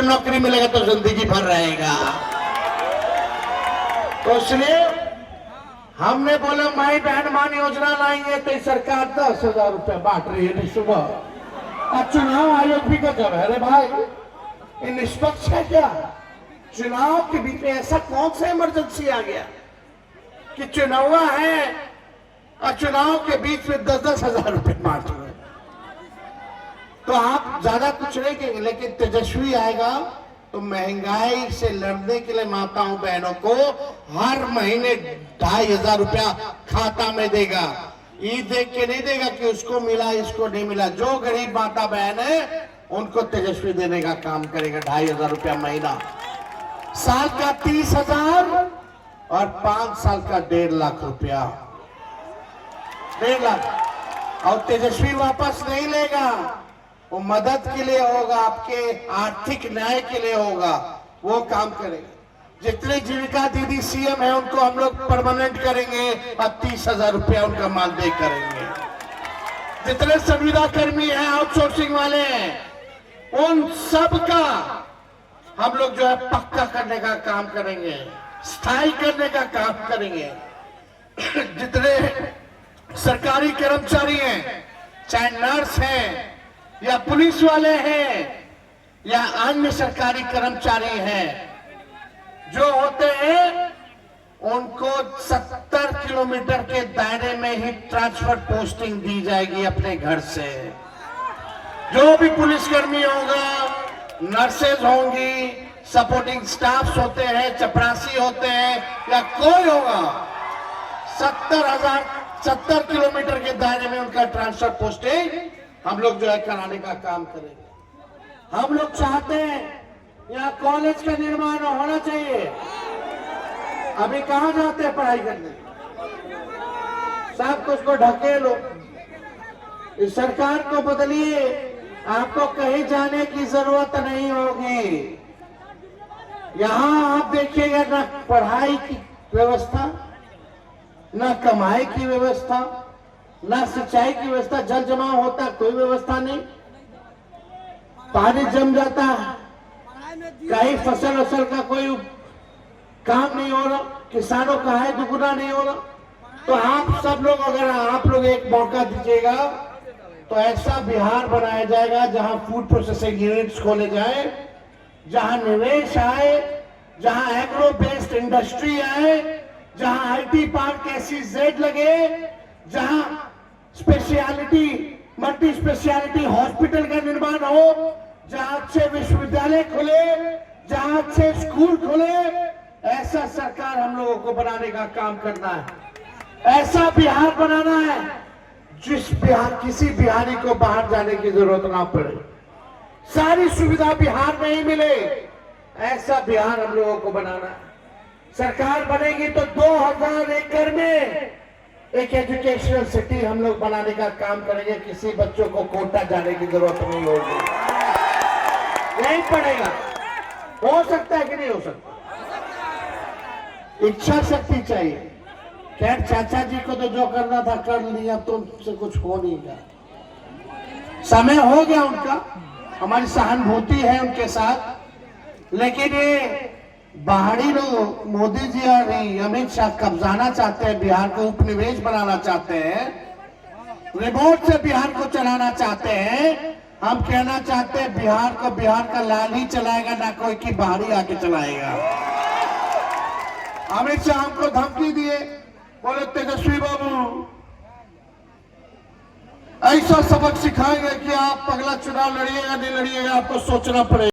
को नौकरी मिलेगा तो जिंदगी भर रहेगा। तो इसलिए हमने बोला माई बहन मान योजना लाएंगे, तो सरकार 10,000 रुपया बांट रही है सुबह। अब चुनाव आयोग भी गजब है। अरे भाई, ये निष्पक्ष है क्या? चुनाव के बीच में ऐसा कौन सा इमरजेंसी आ गया कि चुनाव है और चुनाव के बीच में 10,000 रुपए बांट रहे? तो आप ज्यादा कुछ नहीं कहेंगे, लेकिन तेजस्वी आएगा तो महंगाई से लड़ने के लिए माताओं बहनों को हर महीने 2,500 रुपया खाता में देगा। ये देख के नहीं देगा कि उसको मिला इसको नहीं मिला। जो गरीब माता बहन है उनको तेजस्वी देने का काम करेगा। 2,500 रुपया महीना, साल का 30,000 और 5 साल का 1.5 लाख रुपया। 1.5 लाख। और तेजस्वी वापस नहीं लेगा, वो मदद के लिए होगा, आपके आर्थिक न्याय के लिए होगा, वो काम करेगा। जितने जीविका दीदी सीएम है उनको हम लोग परमानेंट करेंगे और 30,000 रुपया उनका मानदेय करेंगे। जितने संविदा कर्मी हैं, आउटसोर्सिंग वाले हैं, उन सब का हम लोग जो है पक्का करने का काम करेंगे, स्थायी करने का काम करेंगे। जितने सरकारी कर्मचारी हैं, चाहे नर्स हैं या पुलिस वाले हैं या अन्य सरकारी कर्मचारी हैं, जो होते हैं उनको 70 किलोमीटर के दायरे में ही ट्रांसफर पोस्टिंग दी जाएगी अपने घर से। जो भी पुलिसकर्मी होगा, नर्सेज होंगी, सपोर्टिंग स्टाफ्स होते हैं, चपरासी होते हैं या कोई होगा, 70 किलोमीटर के दायरे में उनका ट्रांसफर पोस्टिंग हम लोग जो है कराने का काम करेंगे। हम लोग चाहते हैं यहाँ कॉलेज का निर्माण होना चाहिए। अभी कहाँ जाते हैं पढ़ाई करने? सब कुछ को ढकेलो। इस सरकार को बदलिए, आपको कहीं जाने की जरूरत नहीं होगी। यहाँ आप देखिएगा ना पढ़ाई की व्यवस्था, ना कमाई की व्यवस्था, ना सिंचाई की व्यवस्था। जल जमाव होता कोई व्यवस्था नहीं, पानी जम जाता है, कहीं फसल वसल का कोई काम नहीं हो रहा, किसानों का है दुगुना नहीं हो रहा। तो आप सब लोग, अगर आप लोग एक मौका दीजिएगा तो ऐसा बिहार बनाया जाएगा जहां फूड प्रोसेसिंग यूनिट्स खोले जाए, जहां निवेश आए, जहां एग्रो बेस्ड इंडस्ट्री आए, जहां आईटी पार्क SEZ लगे, जहां स्पेशलिटी मल्टी स्पेशलिटी हॉस्पिटल का निर्माण हो, जहां अच्छे विश्वविद्यालय खुले, जहां अच्छे स्कूल खुले। ऐसा सरकार हम लोगों को बनाने का काम करना है। ऐसा बिहार बनाना है जिस बिहार किसी बिहारी को बाहर जाने की जरूरत ना पड़े, सारी सुविधा बिहार में ही मिले। ऐसा बिहार हम लोगों को बनाना है। सरकार बनेगी तो 2000 एकड़ में एक एजुकेशनल सिटी हम लोग बनाने का काम करेंगे। किसी बच्चों को कोटा जाने की जरूरत नहीं होगी, नहीं पड़ेगा। हो सकता है कि नहीं हो सकता? इच्छा शक्ति चाहिए। खैर चाचा जी को तो जो करना था कर लिया, तो उनसे कुछ हो नहीं गया, समय हो गया उनका। हमारी सहानुभूति है उनके साथ। लेकिन ये बाहरी लोग मोदी जी और अमित शाह कब्जाना चाहते हैं, बिहार को उपनिवेश बनाना चाहते हैं, रिमोट से बिहार को चलाना चाहते हैं। हम कहना चाहते हैं बिहार को बिहार का लाल ही चलाएगा, ना कोई की बाहरी आके चलाएगा। अमित शाह हमको धमकी दिए, बोले तेजस्वी बाबू ऐसा सबक सिखाएंगे कि आप अगला चुनाव लड़िएगा नहीं लड़िएगा आपको सोचना पड़ेगा।